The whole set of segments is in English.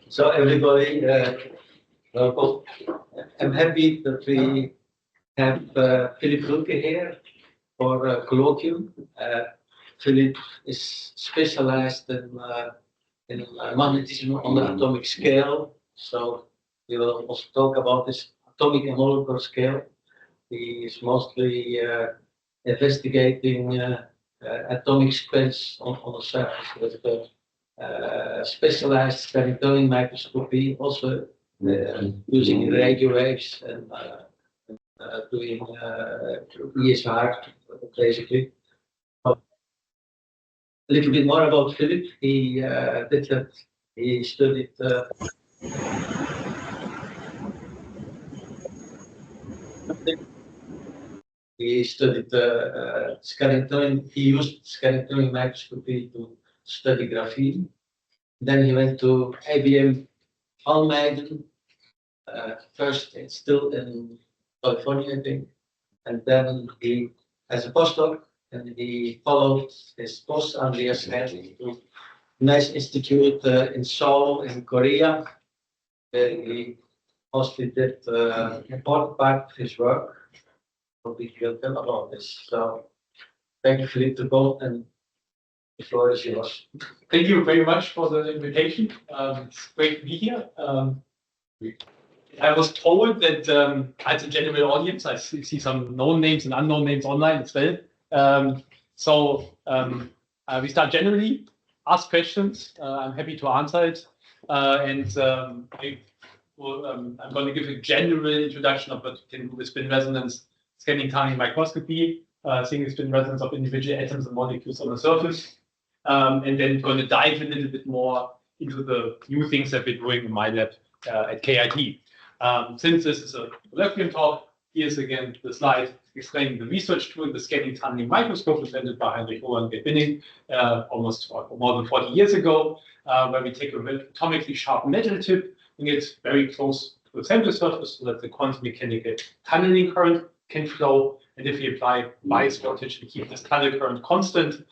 So everybody, welcome. I'm happy that we have Philip Willke here for a colloquium. Philip is specialized in magnetism on the atomic scale. So we will also talk about this atomic and molecular scale. He is mostly investigating atomic sequence on the surface with the specialized planetary microscopy, also using radio waves and doing ESR basically. A little bit more about Philip. He did that. He studied. He studied scanning. He used scanning microscopy to study graphene. Then he went to IBM Vanmaekelbergh. First, it's still in California, I think. And then he has a postdoc, and he followed his boss, Andreas Head, to a nice institute in Seoul, in Korea, where he mostly did important part of his work. We will tell about this. So thank you, Philippe, to go, and the floor is yours. Thank you very much for the invitation. It's great to be here. I was told that as a general audience, I see some known names and unknown names online as well. We start generally, ask questions. I'm happy to answer it. I'm going to give a general introduction of what we can do with spin resonance, scanning tunneling microscopy, seeing the spin resonance of individual atoms and molecules on the surface, and then going to dive a little bit more into the new things that we're doing in my lab at KIT. Since this is a colloquium talk, here's again the slide explaining the research tool, the scanning tunneling microscope, invented by Heinrich Roland Binning almost more than 40 years ago, where we take a atomically sharp metal tip and get very close to the sample surface so that the quantum mechanical tunneling current can flow. And if we apply bias voltage and keep this tunnel current constant,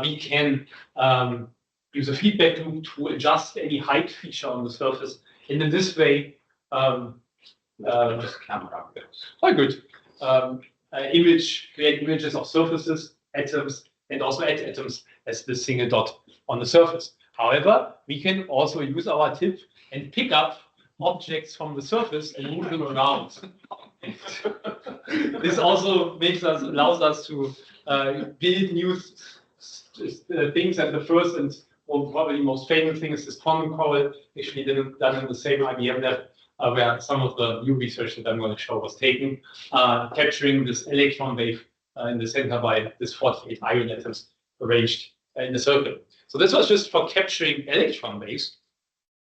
we can use a feedback loop to adjust any height feature on the surface. And in this way, camera. Oh, good. Create images of surfaces, atoms, and also add atoms as the single dot on the surface. However, we can also use our tip and pick up objects from the surface and move them around. This also allows us to build new things. And the first and probably most famous thing is this quantum coral, actually done in the same IBM lab, where some of the new research that I'm going to show was taken, capturing this electron wave in the center by this 48 iron atoms arranged in a circle. So this was just for capturing electron waves,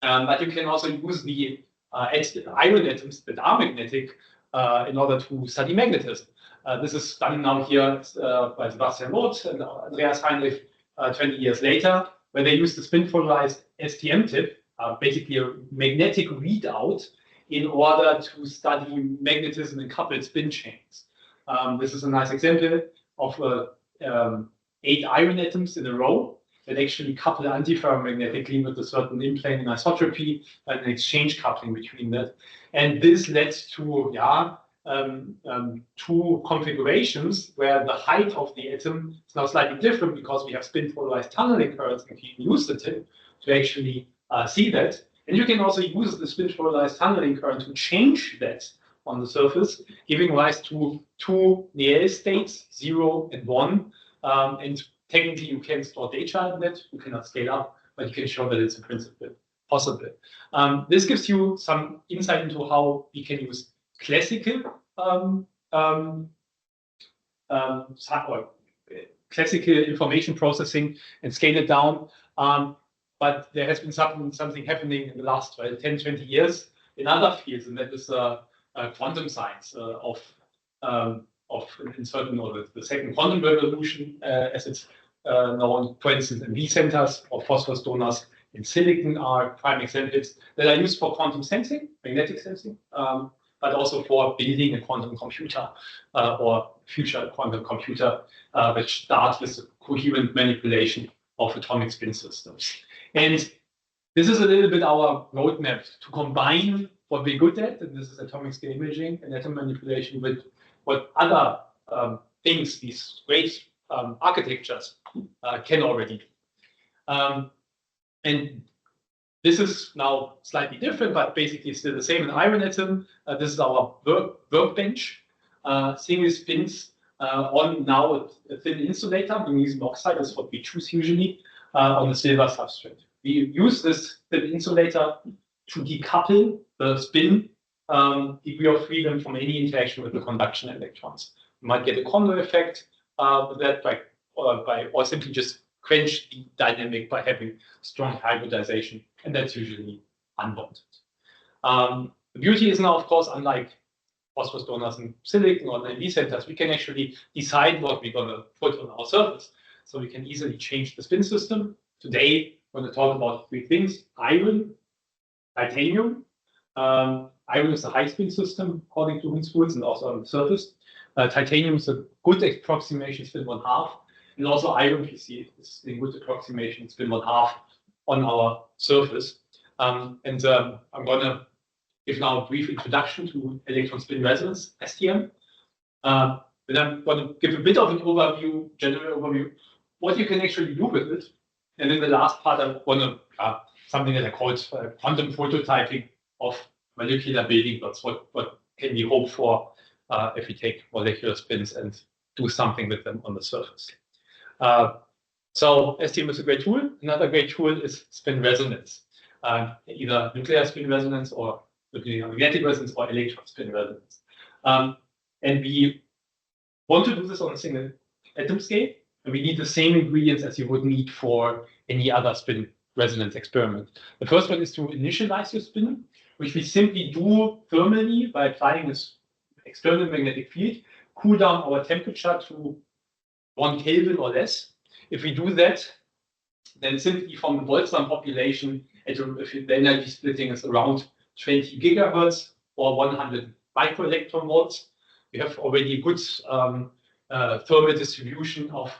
but you can also use the iron atoms that are magnetic in order to study magnetism. This is done now here by Sebastian Roth and Andreas Heinrich 20 years later, where they use the spin polarized STM tip, basically a magnetic readout, in order to study magnetism in coupled spin chains. This is a nice example of 8 iron atoms in a row that actually couple antiferromagnetically with a certain in-plane anisotropy and an exchange coupling between that. And this led to two configurations where the height of the atom is now slightly different because we have spin polarized tunneling currents and we can use the tip to actually see that. And you can also use the spin polarized tunneling current to change that on the surface, giving rise to 2 Néel states, 0 and 1. And technically, you can store data in that. You cannot scale up, but you can show that it's in principle possible. This gives you some insight into how we can use classical classical information processing and scale it down. But there has been something happening in the last 10, 20 years in other fields, and that is quantum science in certain, or the second quantum revolution, as it's known. For instance, MV centers or phosphorus donors in silicon are prime examples that are used for quantum sensing, magnetic sensing, but also for building a quantum computer or future quantum computer, which starts with the coherent manipulation of atomic spin systems. And this is a little bit our roadmap to combine what we're good at, and this is atomic scale imaging and atom manipulation, with what other things, these great architectures can already do. And this is now slightly different, but basically still the same in iron atom. This is our workbench, single spins on now a thin insulator. Magnesium oxide is what we choose usually on the silver substrate. We use this thin insulator to decouple the spin degree of freedom from any interaction with the conduction electrons. You might get a Kondo effect with that or simply just quench the dynamic by having strong hybridization, and that's usually unwanted. The beauty is now, of course, unlike phosphorus donors and silicon or ND centers, we can actually decide what we're going to put on our surface. So we can easily change the spin system. Today, we're going to talk about three things: iron, titanium. Iron is a high spin system according to Hund's rules and also on the surface. Titanium is a good approximation, spin 1/2. And also iron, you see, is a good approximation, spin 1/2 on our surface. I'm going to give now a brief introduction to electron spin resonance, STM. Then I'm going to give a bit of an overview, general overview, what you can actually do with it. And in the last part, I want to something that I call quantum prototyping of molecular building blocks. What can we hope for if we take molecular spins and do something with them on the surface? So STM is a great tool. Another great tool is spin resonance, either nuclear spin resonance or magnetic resonance or electron spin resonance. And we want to do this on a single atom scale, and we need the same ingredients as you would need for any other spin resonance experiment. The first one is to initialize your spin, which we simply do thermally by applying this external magnetic field, cool down our temperature to 1 Kelvin or less. If we do that, then simply from the Boltzmann population, if the energy splitting is around 20 gigahertz or 100 microelectron volts, we have already a good thermal distribution of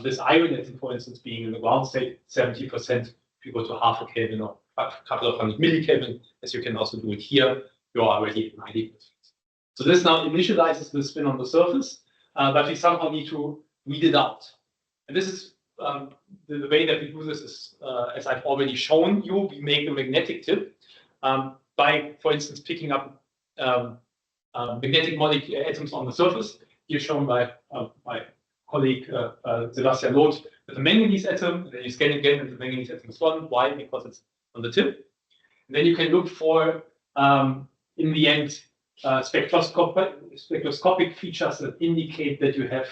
this iron atom, for instance, being in the ground state, 70%. If you go to 0.5 Kelvin or a couple of hundred millikelvin, as you can also do it here, you're already at 90%. So this now initializes the spin on the surface, but we somehow need to read it out. And this is the way that we do this is, as I've already shown you, we make a magnetic tip by, for instance, picking up magnetic molecule atoms on the surface, here shown by my colleague Sebastian Loth with a manganese atom. And then you scan again, and the manganese atom is gone. Why? Because it's on the tip. And then you can look for, in the end, spectroscopic features that indicate that you have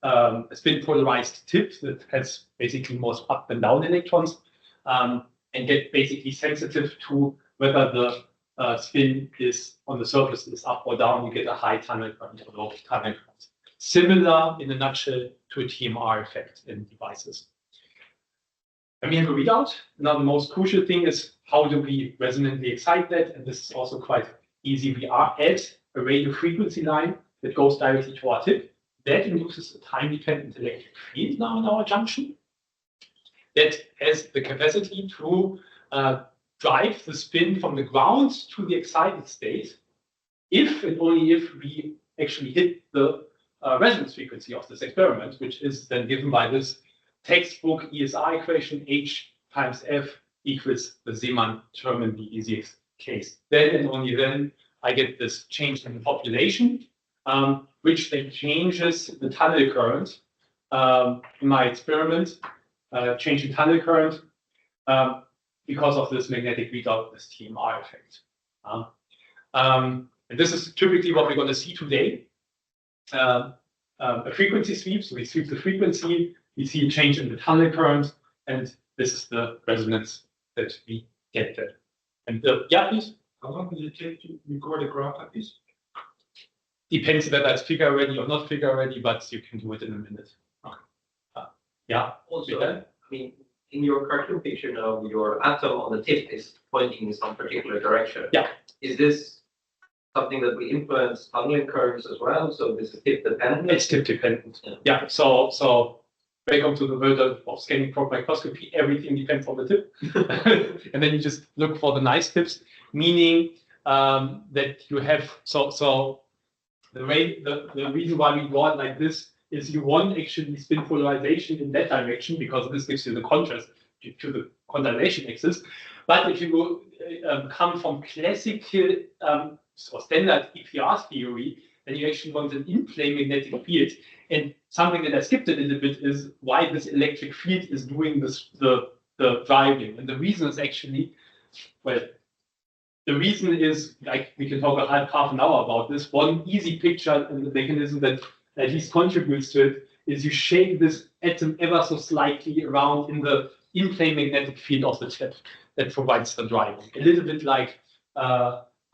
a spin polarized tip that has basically most up and down electrons, and get basically sensitive to whether the spin is on the surface is up or down. You get a high tunnel current or low tunnel current. Similar, in a nutshell, to a TMR effect in devices. And we have a readout. Now, the most crucial thing is how do we resonantly excite that? And this is also quite easy. We add a radio frequency line that goes directly to our tip. That induces a time-dependent electric field now in our junction that has the capacity to drive the spin from the ground to the excited state if and only if we actually hit the resonance frequency of this experiment, which is then given by this textbook ESR equation, H times F equals the Zeeman term in the easiest case. Then and only then I get this change in the population, which then changes the tunnel current in my experiment, change in tunnel current because of this magnetic readout, this TMR effect. And this is typically what we're going to see today. A frequency sweep, so we sweep the frequency, we see a change in the tunnel current, and this is the resonance that we get there. And yeah, please. How long does it take to record a graph like this? Depends whether it's figure ready or not figure ready, but you can do it in a minute. Okay. Yeah. Also, I mean, in your cartoon picture now, your atom on the tip is pointing in some particular direction. Yeah. Is this something that we influence tunneling curves as well? So this is tip dependent? It's tip dependent. Yeah. So welcome to the world of scanning probe microscopy. Everything depends on the tip. And then you just look for the nice tips, meaning that you have, so the reason why we draw it like this is you want actually spin polarization in that direction because this gives you the contrast to the quantization axis. But if you go, come from classical or standard EPR theory, then you actually want an in-plane magnetic field. And something that I skipped a little bit is why this electric field is doing this, the driving. And the reason is actually, well, the reason is, like, we can talk half an hour about this. One easy picture and the mechanism that at least contributes to it is you shake this atom ever so slightly around in the in-plane magnetic field of the tip that provides the driving. A little bit like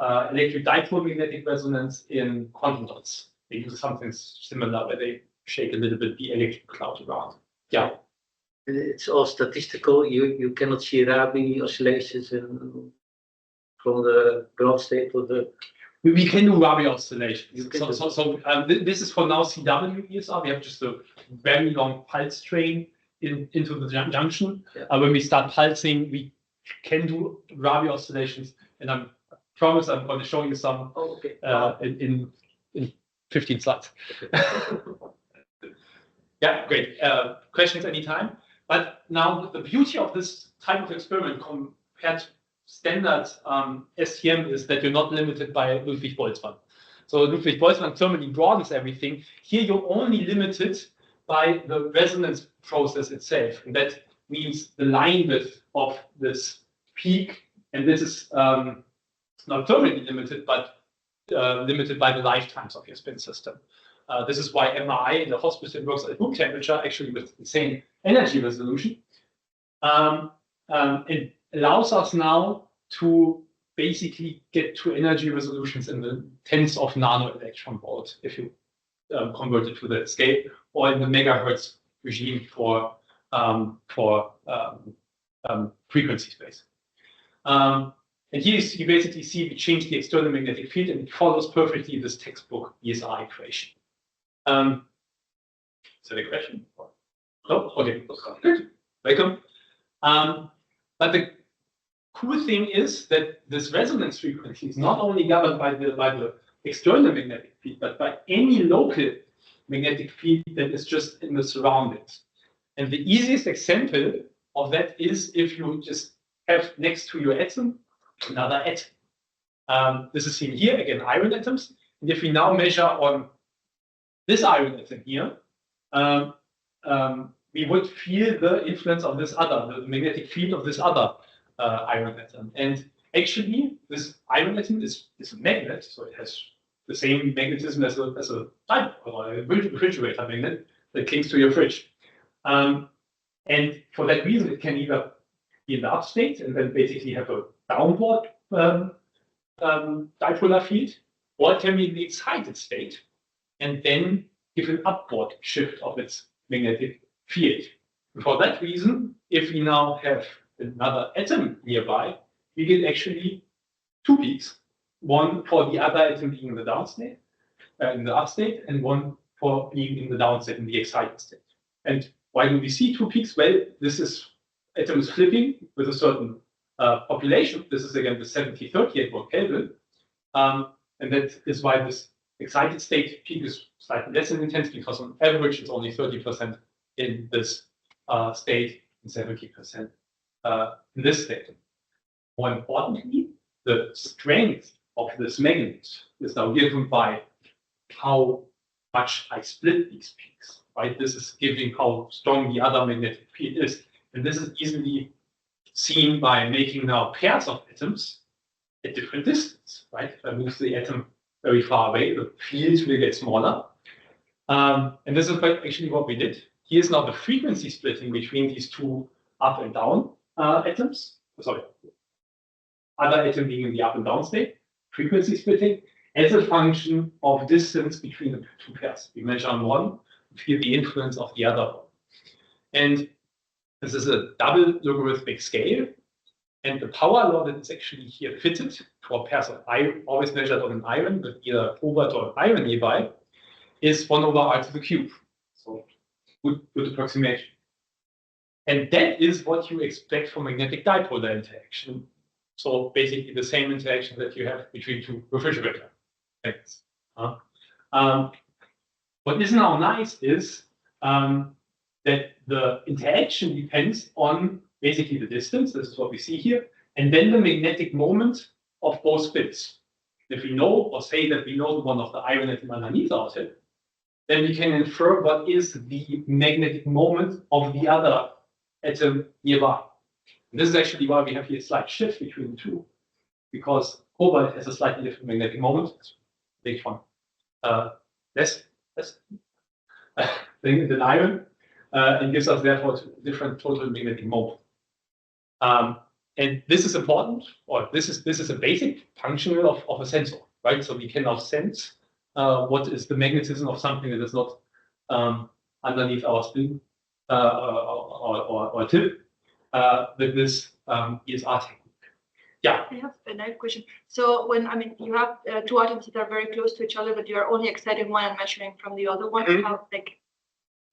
electric dipole magnetic resonance in quantum dots. They use something similar where they shake a little bit the electric cloud around. Yeah. It's all statistical. You cannot see Rabi oscillations from the ground state to the. We can do Rabi oscillations. This is for now CW ESR. We have just a very long pulse train into the junction. Yeah. When we start pulsing, we can do Rabi oscillations, and I promise I'm going to show you some in 15 slides. Yeah, great. Questions anytime. But now the beauty of this type of experiment compared to standard STM is that you're not limited by Ludwig-Boltzmann. So Ludwig-Boltzmann thermally broadens everything. Here you're only limited by the resonance process itself. And that means the line width of this peak. And this is not thermally limited, but limited by the lifetimes of your spin system. This is why MRI in the hospital works at room temperature, actually with the same energy resolution. It allows us now to basically get to energy resolutions in the tens of nano electron volt if you convert it to the scale, or in the megahertz regime for frequency space. And here you basically see we change the external magnetic field, and it follows perfectly this textbook ESR equation. Is that a question? No? Okay, good. Welcome. But the cool thing is that this resonance frequency is not only governed by the external magnetic field, but by any local magnetic field that is just in the surroundings. And the easiest example of that is if you just have next to your atom another atom. This is seen here, again, iron atoms. And if we now measure on this iron atom here, we would feel the influence of this other, the magnetic field of this other iron atom. And actually, this iron atom is a magnet, so it has the same magnetism as a type or a refrigerator magnet that clings to your fridge. And for that reason, it can either be in the up state and then basically have a downward dipolar field, or it can be in the excited state and then give an upward shift of its magnetic field. And for that reason, if we now have another atom nearby, we get actually two peaks, one for the other atom being in the down state, in the up state, and one for being in the down state, in the excited state. And why do we see two peaks? Well, this is atom is flipping with a certain population. This is again the 7038 volt Kelvin. And that is why this excited state peak is slightly less intense, because on average it's only 30% in this state and 70% in this state. More importantly, the strength of this magnet is now given by how much I split these peaks, right? This is giving how strong the other magnetic field is. And this is easily seen by making now pairs of atoms at different distance, right? If I move the atom very far away, the fields will get smaller. And this is actually what we did. Here's now the frequency splitting between these two up and down atoms. Sorry, other atom being in the up and down state, frequency splitting as a function of distance between the two pairs. We measure on one, feel the influence of the other one. And this is a double logarithmic scale. And the power law that is actually here fitted for pairs of iron, always measured on an iron with either cobalt or iron nearby, is 1 over r to the cube. So good approximation. And that is what you expect from magnetic dipolar interaction. So basically the same interaction that you have between two refrigerator things. What is now nice is that the interaction depends on basically the distance. This is what we see here. And then the magnetic moment of both spins. If we know, or say that we know one of the iron atom underneath our tip, then we can infer what is the magnetic moment of the other atom nearby. And this is actually why we have here a slight shift between the two, because cobalt has a slightly different magnetic moment, electron less than iron, and gives us therefore a different total magnetic moment. And this is important, or this is a basic function of a sensor, right? So we can now sense what is the magnetism of something that is not underneath our spin or tip with this ESR technique. Yeah. I have another question. So when you have two atoms that are very close to each other, but you are only exciting one and measuring from the other one, how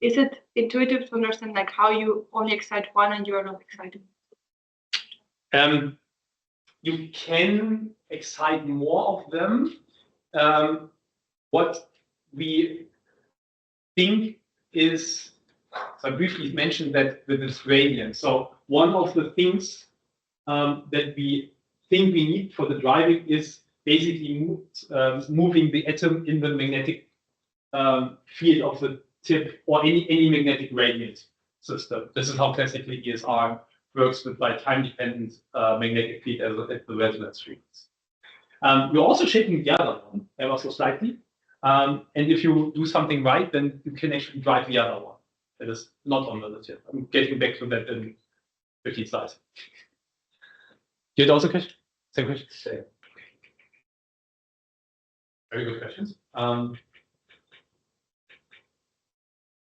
is it intuitive to understand how you only excite one and you are not exciting? You can excite more of them. What we think is, so I briefly mentioned that with this gradient. So one of the things that we think we need for the driving is basically moving the atom in the magnetic field of the tip or any magnetic gradient system. This is how classically ESR works with time-dependent magnetic field at the resonance frequency. We're also shaping the other one ever so slightly. And if you do something right, then you can actually drive the other one. That is not on the tip. I'm getting back to that in 15 slides. You had also a question? Same question? Same. Very good questions.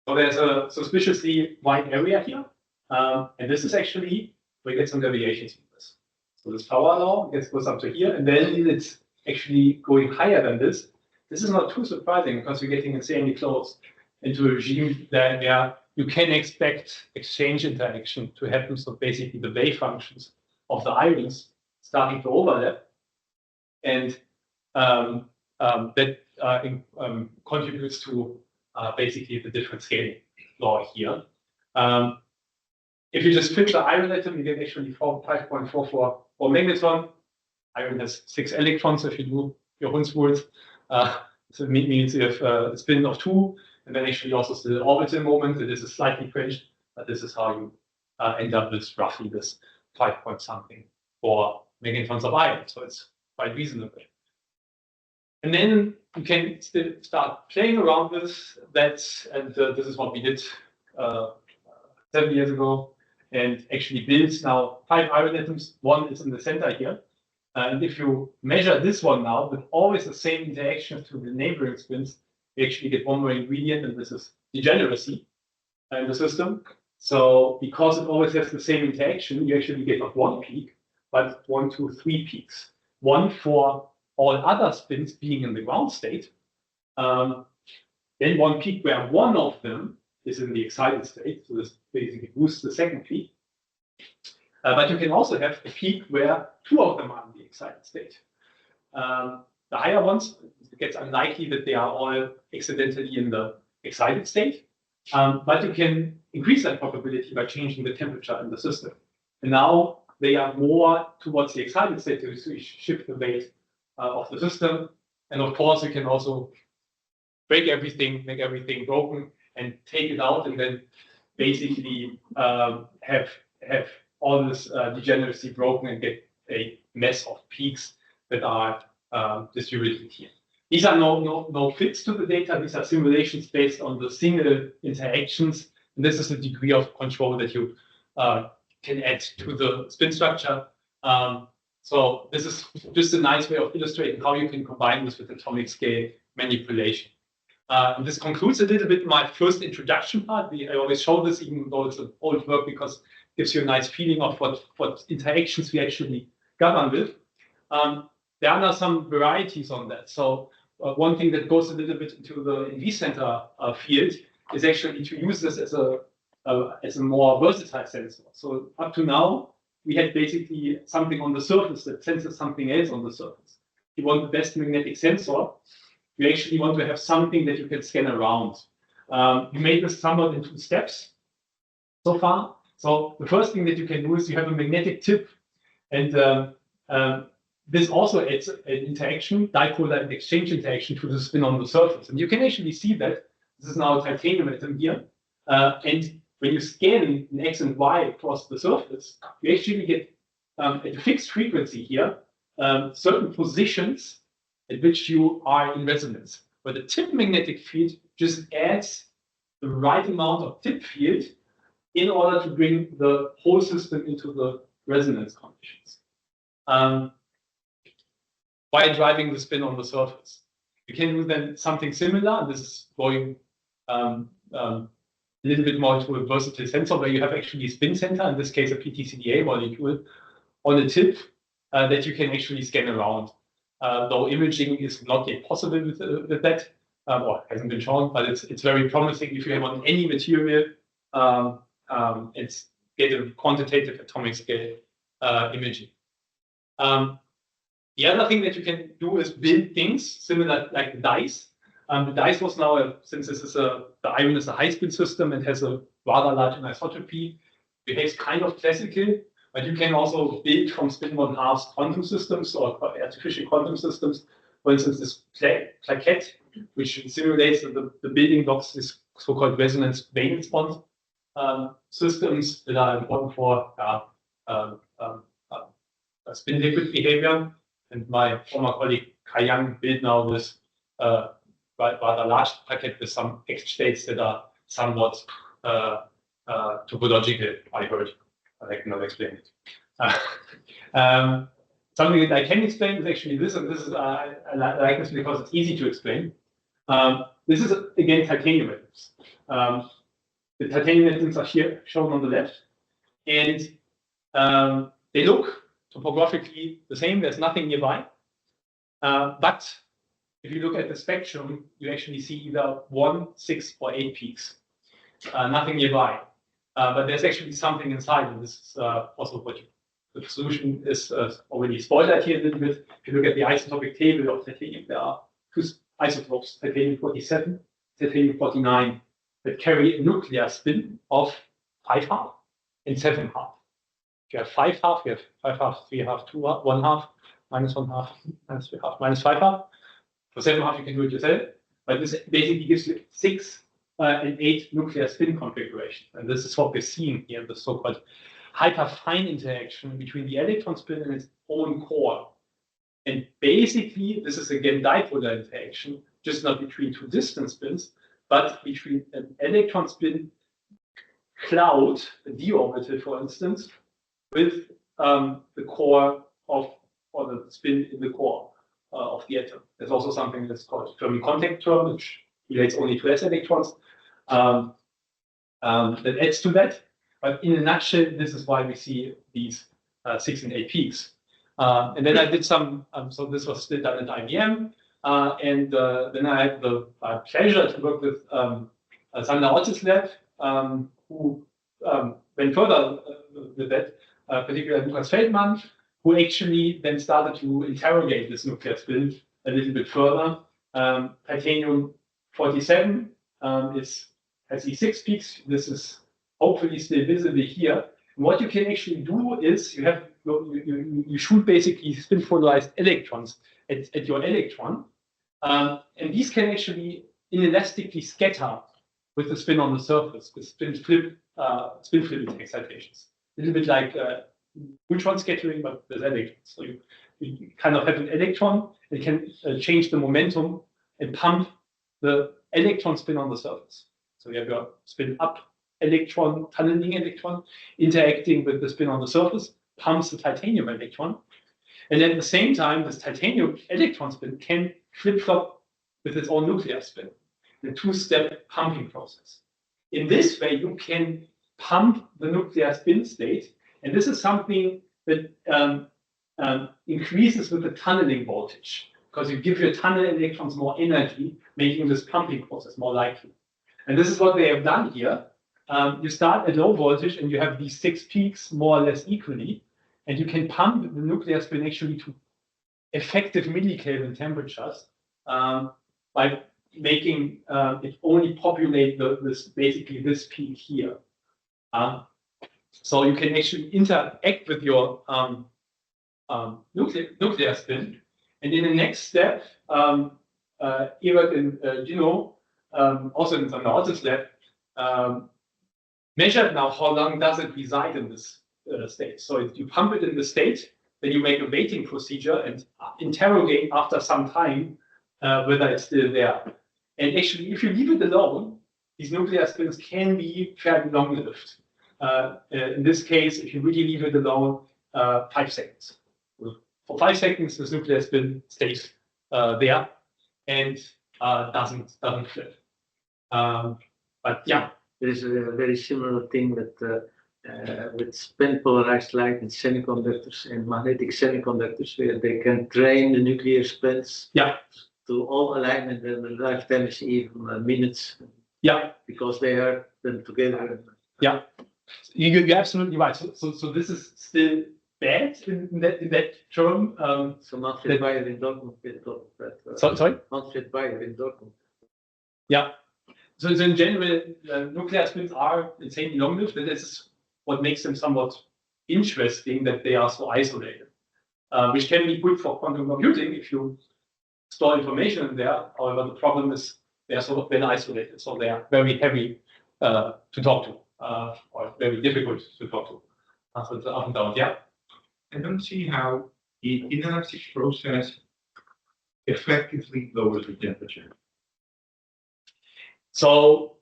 So there's a suspiciously wide area here. And this is actually, we get some deviations from this. So this power law goes up to here, and then it's actually going higher than this. This is not too surprising because we're getting insanely close into a regime where you can expect exchange interaction to happen. So basically the wave functions of the ions starting to overlap. And that contributes to basically the different scaling law here. If you just fit the iron atom, you get actually 5.44 for magnetron. Iron has 6 electrons if you do your Hund's rules. So it means you have a spin of 2, and then actually also the orbital moment. It is a slightly cringed, but this is how you end up with roughly this 5 point something for megatrons of iron. So it's quite reasonable. And then you can still start playing around with that, and this is what we did 7 years ago, and actually builds now 5 iron atoms. One is in the center here. And if you measure this one now with always the same interaction to the neighboring spins, you actually get one more ingredient, and this is degeneracy in the system. So because it always has the same interaction, you actually get not one peak, but 1, 2, 3 peaks. One for all other spins being in the ground state. Then one peak where one of them is in the excited state. So this basically boosts the second peak. But you can also have a peak where 2 of them are in the excited state. The higher ones, it gets unlikely that they are all accidentally in the excited state. But you can increase that probability by changing the temperature in the system. And now they are more towards the excited state to shift the weight of the system. And of course, you can also break everything, make everything broken, and take it out, and then basically have all this degeneracy broken and get a mess of peaks that are distributed here. These are no fits to the data. These are simulations based on the single interactions. And this is the degree of control that you can add to the spin structure. So this is just a nice way of illustrating how you can combine this with atomic scale manipulation. And this concludes a little bit my first introduction part. I always show this, even though it's an old work, because it gives you a nice feeling of what interactions we actually govern with. There are now some varieties on that. So one thing that goes a little bit into the NV center field is actually to use this as a more versatile sensor. So up to now, we had basically something on the surface that senses something else on the surface. If you want the best magnetic sensor, you actually want to have something that you can scan around. We made this somewhat in 2 steps so far. So the first thing that you can do is you have a magnetic tip, and this also adds an interaction, dipolar and exchange interaction to the spin on the surface. And you can actually see that this is now a titanium atom here. And when you scan in X and Y across the surface, you actually get at a fixed frequency here certain positions at which you are in resonance. But the tip magnetic field just adds the right amount of tip field in order to bring the whole system into the resonance conditions. While driving the spin on the surface. You can do then something similar. This is going a little bit more to a versatile sensor where you have actually a spin center, in this case a PTCDA molecule, on the tip that you can actually scan around. Though imaging is not yet possible with that, or hasn't been shown, but it's very promising if you have on any material, it's get a quantitative atomic scale imaging. The other thing that you can do is build things similar like the dice. The dice was now, since this is the iron is a high-spin system and has a rather large anisotropy, behaves kind of classical, but you can also build from spin 1/2 quantum systems or artificial quantum systems. For instance, this plaquette, which simulates the building blocks, this so-called resonance valence bond systems that are important for spin liquid behavior. And my former colleague Kai Yang built now this rather large packet with some X states that are somewhat topological, I heard. I cannot explain it. Something that I can explain is actually this, and this is I like this because it's easy to explain. This is again titanium atoms. The titanium atoms are here shown on the left, and they look topographically the same. There's nothing nearby, but if you look at the spectrum, you actually see either 1, 6, or 8 peaks. Nothing nearby, but there's actually something inside, and this is also what the solution is already spoiled here a little bit. If you look at the isotopic table of titanium, there are 2 isotopes, titanium 47, titanium 49, that carry a nuclear spin of 5½ and 7½ If you have 5½ you have 5½ 3½ 2½ 1½ -1½ -3½ -5½ For 7½ you can do it yourself, but this basically gives you 6 and 8 nuclear spin configurations. And this is what we're seeing here, the so-called hyperfine interaction between the electron spin and its own core. And basically, this is again dipolar interaction, just not between 2 distant spins, but between an electron spin cloud, a d orbital, for instance, with the core of, or the spin in the core of the atom. There's also something that's called thermal contact term, which relates only to s electrons. That adds to that. But in a nutshell, this is why we see these 6 and 8 peaks. And then I did some, so this was still done at IBM. And then I had the pleasure to work with Sander Otz's lab, who went further with that, particularly Lukas Feldmann, who actually then started to interrogate this nuclear spin a little bit further. Titanium 47 has these 6 peaks. This is hopefully still visible here. And what you can actually do is you shoot basically spin polarized electrons at your electron, and these can actually inelastically scatter with the spin on the surface with spin flip excitations. A little bit like neutron scattering, but with electrons. So you kind of have an electron that can change the momentum and pump the electron spin on the surface. So you have your spin up electron, tunneling electron, interacting with the spin on the surface, pumps the titanium electron. And at the same time, this titanium electron spin can flip-flop with its own nuclear spin, the 2-step pumping process. In this way, you can pump the nuclear spin state, and this is something that increases with the tunneling voltage, because you give your tunnel electrons more energy, making this pumping process more likely. And this is what they have done here. You start at low voltage and you have these 6 peaks more or less equally, and you can pump the nuclear spin actually to effective millikelvin temperatures by making it only populate basically this peak here. So you can actually interact with your nuclear spin, and in the next step, Ebert and Gino, also in Vanmaekelbergh's lab, measured now how long does it reside in this state. So if you pump it in the state, then you make a waiting procedure and interrogate after some time whether it's still there. And actually, if you leave it alone, these nuclear spins can be fairly long-lived. In this case, if you really leave it alone, 5 seconds. For 5 seconds, this nuclear spin stays there and doesn't flip. But yeah. There is a very similar thing with spin polarized light in semiconductors and magnetic semiconductors, where they can train the nuclear spins to all alignment, and the lifetime is even minutes. Yeah, because they are them together. Yeah, you're absolutely right. So this is still bad in that term. So not fit by in dogma. Sorry? Not fit by in dogma. Yeah. So in general, nuclear spins are insanely long-lived, and this is what makes them somewhat interesting, that they are so isolated, which can be good for quantum computing if you store information in there. However, the problem is they are sort of then isolated, so they are very heavy to talk to, or very difficult to talk to. So it's up and down, yeah. I don't see how the inelastic process effectively lowers the temperature. So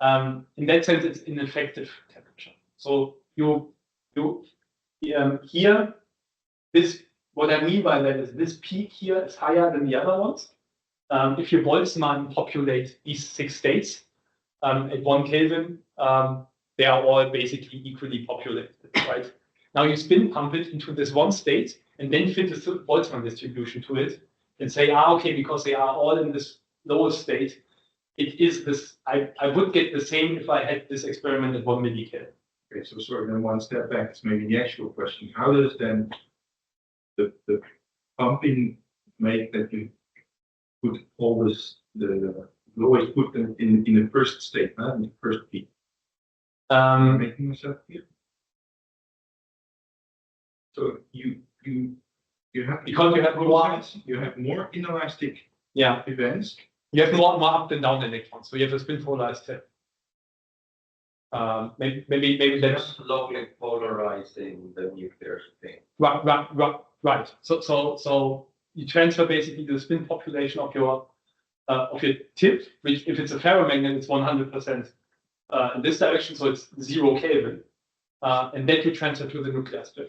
in that sense, it's ineffective temperature. So you here, this, what I mean by that is this peak here is higher than the other ones. If you Boltzmann populate these 6 states at 1 Kelvin, they are all basically equally populated, right? Now you spin pump it into this one state and then fit the Boltzmann distribution to it and say, okay, because they are all in this lower state, it is this, I would get the same if I had this experiment at 1 millikelvin. Okay, so sort of then one step back, it's maybe the actual question. How does then the pumping make that you put always always put them in the first state, in the first peak? Making myself clear? So you have, Because you have more, you have more inelastic yeah, events. you have more up and down electrons, so you have a spin polarized set. Maybe that's locally polarizing the nuclear thing. right. So you transfer basically the spin population of your tip, which if it's a ferromagnet, it's 100% in this direction, so it's 0 Kelvin, and then you transfer to the nuclear spin.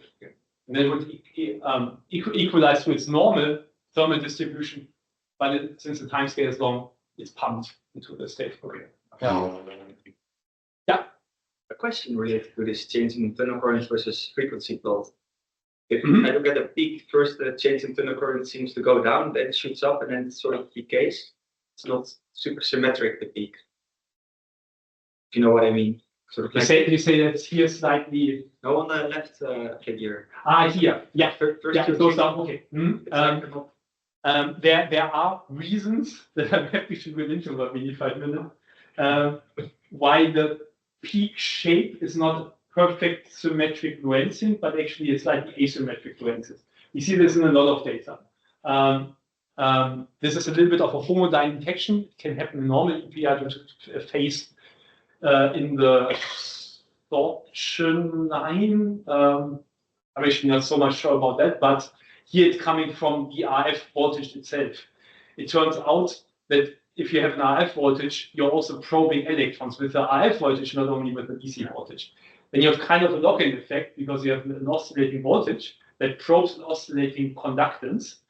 And then it would equalize to its normal thermal distribution, but since the time scale is long, it's pumped into the state. Okay. Yeah. A question related to this change in tunnel current versus frequency plot. If Mhm. I look at the peak, first the change in tunnel current seems to go down, then it shoots up, and then it sort of decays. It's not super symmetric, the peak. If you know what I mean? Sort of You say that here slightly. no, on the left figure. Here. Yeah. First Yeah, you it goes change- down. Okay. it's like not- There are reasons that I'm happy to go into, but we need 5 minutes. Why the peak shape is not perfect symmetric Lorentzian, but actually it's like asymmetric Lorentzian. We see this in a lot of data. This is a little bit of a homodyne detection. It can happen in normal EPR due to a phase in the absorption line. I'm actually not so much sure about that, but here it's coming from the RF voltage itself. It turns out that if you have an RF voltage, you're also probing electrons with the RF voltage, not only with the DC voltage. Then you have kind of a lock-in effect because you have an oscillating voltage that probes an oscillating conductance,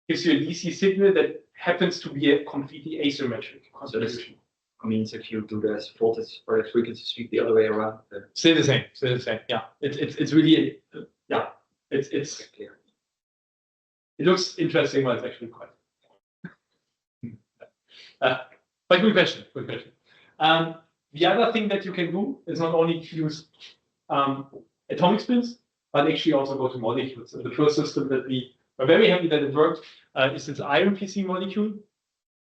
gives you a DC signal that happens to be a completely asymmetric contribution. means if you do the voltage or the frequency sweep the other way around, then Still the same. Yeah, it's really it's clear. it looks interesting, but it's actually quite. But But good question, good question. The other thing that you can do is not only use atomic spins, but actually also go to molecules. So the first system that we were very happy that it worked is this iron PC molecule,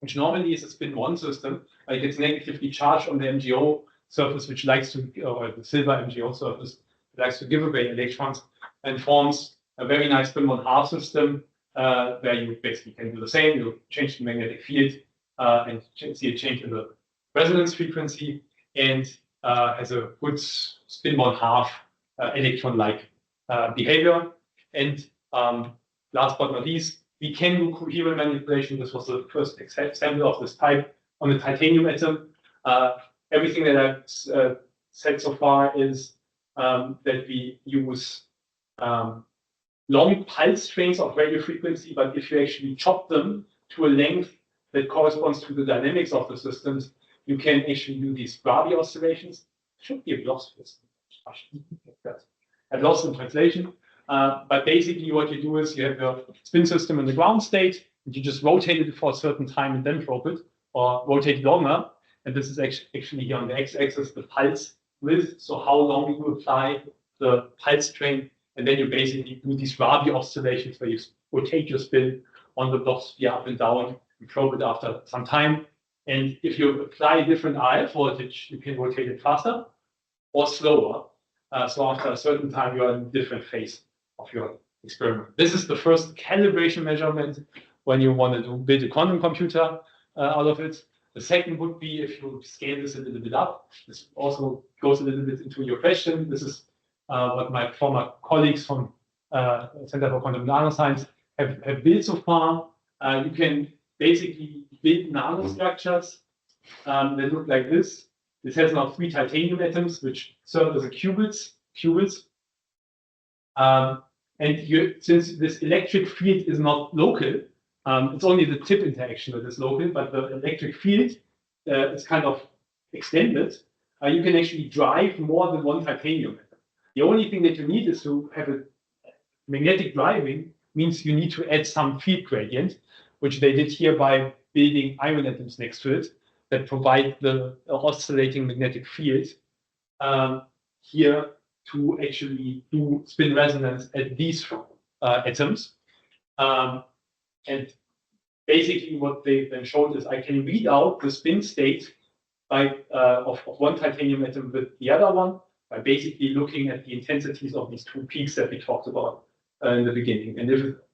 which normally is a spin 1 system. It gets negatively charged on the MgO surface, which likes to, or the silver MgO surface, likes to give away electrons and forms a very nice spin 1/2 system where you basically can do the same. You change the magnetic field and see a change in the resonance frequency, and has a good spin 1/2 electron-like behavior. And last but not least, we can do coherent manipulation. This was the first example of this type on the titanium atom. Everything that I've said so far is that we use long pulse strains of radio frequency, but if you actually chop them to a length that corresponds to the dynamics of the systems, you can actually do these Rabi oscillations. Should be a loss. I've lost in translation. But basically what you do is you have your spin system in the ground state, and you just rotate it for a certain time and then probe it, or rotate it longer. And this is actually here on the x-axis, the pulse width. So how long you apply the pulse strain, and then you basically do these Rabi oscillations where you rotate your spin on the Bloch sphere up and down and probe it after some time. And if you apply a different RF voltage, you can rotate it faster or slower. So after a certain time, you are in a different phase of your experiment. This is the first calibration measurement when you want to build a quantum computer out of it. The second would be if you scale this a little bit up. This also goes a little bit into your question. This is what my former colleagues from Center for Quantum Nanoscience have built so far. You can basically build nanostructures that look like this. This has now 3 titanium atoms, which serve as a qubits. Since this electric field is not local, it's only the tip interaction that is local, but the electric field is kind of extended. You can actually drive more than 1 titanium atom. The only thing that you need is to have a magnetic driving, means you need to add some field gradient, which they did here by building iron atoms next to it that provide the oscillating magnetic field here to actually do spin resonance at these atoms. And basically what they then showed is I can read out the spin state of 1 titanium atom with the other one by basically looking at the intensities of these 2 peaks that we talked about in the beginning. And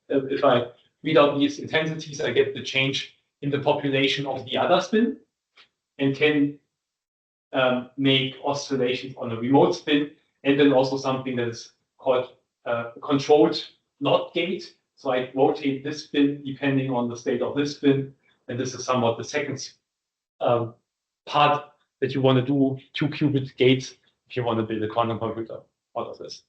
if I read out these intensities, I get the change in the population of the other spin and can make oscillations on a remote spin, and then also something that is called controlled NOT gate. So I rotate this spin depending on the state of this spin, and this is somewhat the second part that you want to do 2-qubit gates if you want to build a quantum computer out of this.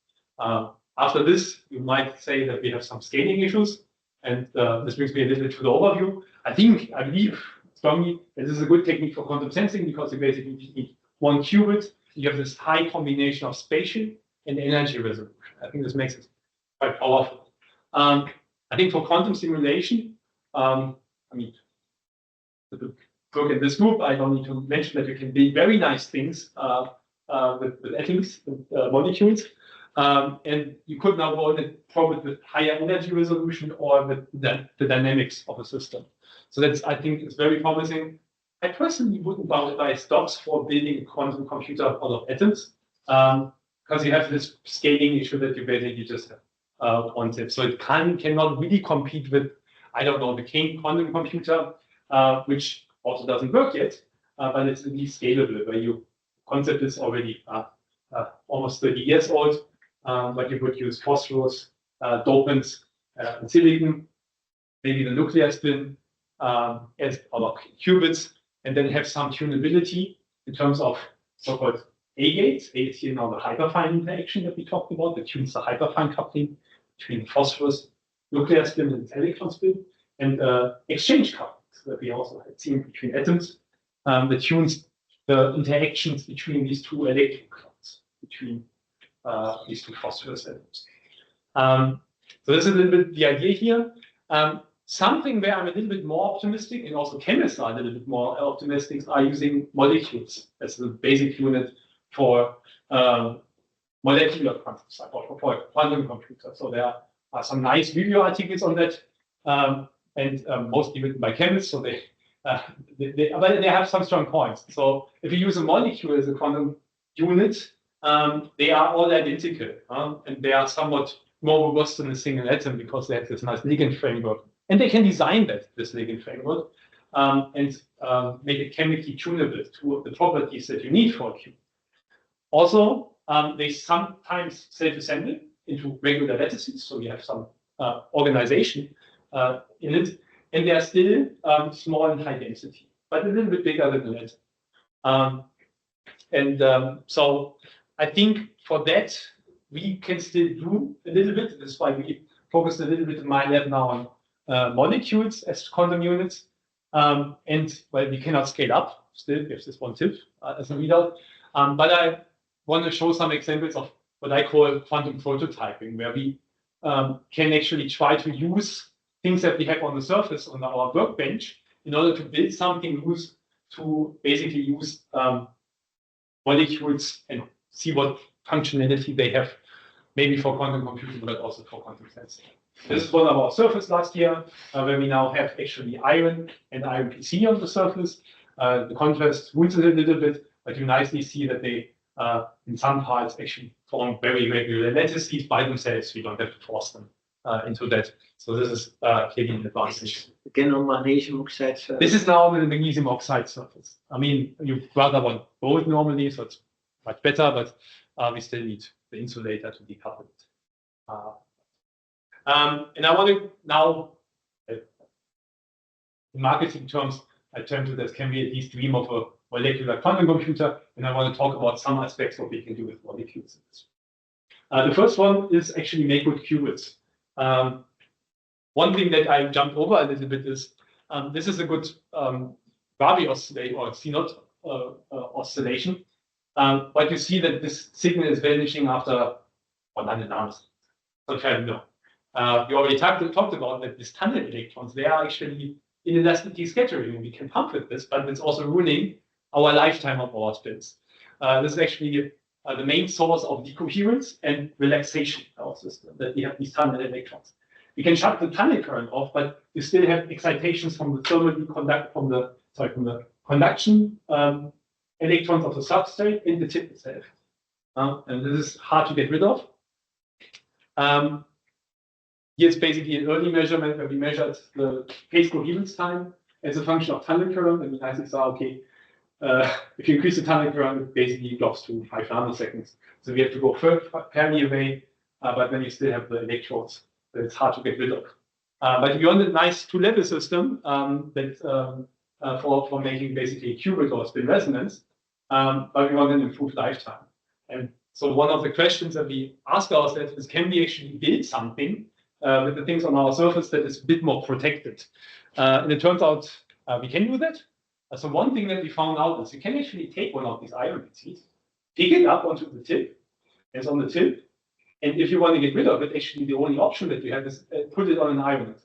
After this, you might say that we have some scaling issues, and this brings me a little bit to the overview. I believe strongly that this is a good technique for quantum sensing because you basically need 1 qubit. You have this high combination of spatial and energy resolution. I think this makes it quite powerful. I think for quantum simulation, look at this group. I don't need to mention that you can build very nice things with atoms, molecules. And you could now go and probe it with higher energy resolution or with the dynamics of a system. So I think it's very promising. I personally wouldn't buy stocks for building a quantum computer out of atoms because you have this scaling issue that you basically just have on tip. So it cannot really compete with, I don't know, the King quantum computer, which also doesn't work yet, but it's at least scalable, where your concept is already almost 30 years old, but you could use phosphorus, dopants, and silicon, maybe the nuclear spin as our qubits, and then have some tunability in terms of so-called A gates. A is here now the hyperfine interaction that we talked about, that tunes the hyperfine coupling between phosphorus, nuclear spin, and its electron spin, and exchange couplings that we also had seen between atoms that tunes the interactions between these 2 electron clouds, between these 2 phosphorus atoms. So this is a little bit the idea here. Something where I'm a little bit more optimistic, and also chemists are a little bit more optimistic, are using molecules as the basic unit for molecular quantum or for quantum computers. So there are some nice video articles on that, and mostly written by chemists. So but they have some strong points. So if you use a molecule as a quantum unit, they are all identical, and they are somewhat more robust than a single atom because they have this nice ligand framework. And they can design this ligand framework and make it chemically tunable to the properties that you need for a qubit. Also, they sometimes self-assemble into regular lattices, so you have some organization in it, and they are still small and high density, but a little bit bigger than an atom. So I think for that, we can still do a little bit. That's why we focused a little bit in my lab now on molecules as quantum units. And well, we cannot scale up still, we have this one tip as a readout. But I want to show some examples of what I call quantum prototyping, where we can actually try to use things that we have on the surface on our workbench in order to build something loose to basically use molecules and see what functionality they have, maybe for quantum computing, but also for quantum sensing. This is one of our surface last year, where we now have actually iron and iron PC on the surface. The contrast rules it a little bit, but you nicely see that they, in some parts, actually form very regular lattices by themselves. We don't have to force them into that. So this is clearly an advantage. Again, on magnesium oxide surface. This is now the magnesium oxide surface. I mean, you rather want both normally, so it's much better, but we still need the insulator to decouple it. And I want to now, in marketing terms, I turn to that, can we at least dream of a molecular quantum computer? And I want to talk about some aspects of what we can do with molecules. The first one is actually make good qubits. One thing that I jumped over a little bit is, this is a good Rabi oscillation or C0 oscillation. But you see that this signal is vanishing after 100 nanoseconds. Okay, no. You already talked about that these tunnel electrons, they are actually inelastically scattering. We can pump with this, but it's also ruining our lifetime of our spins. This is actually the main source of decoherence and relaxation in our system, that we have these tunnel electrons. We can shut the tunnel current off, but you still have excitations from the thermal from the conduction electrons of the substrate in the tip itself. And this is hard to get rid of. Here's basically an early measurement where we measured the phase coherence time as a function of tunnel current, and we nicely saw, okay, if you increase the tunnel current, it basically drops to 5 nanoseconds. So we have to go fairly away, but then you still have the electrodes that it's hard to get rid of. But you want a nice two-level system that for making basically a qubit or spin resonance, but we want an improved lifetime. And so one of the questions that we ask ourselves is, can we actually build something with the things on our surface that is a bit more protected? And it turns out we can do that. So one thing that we found out is you can actually take one of these iron PCs, pick it up onto the tip, it's on the tip, and if you want to get rid of it, actually the only option that you have is put it on an iron.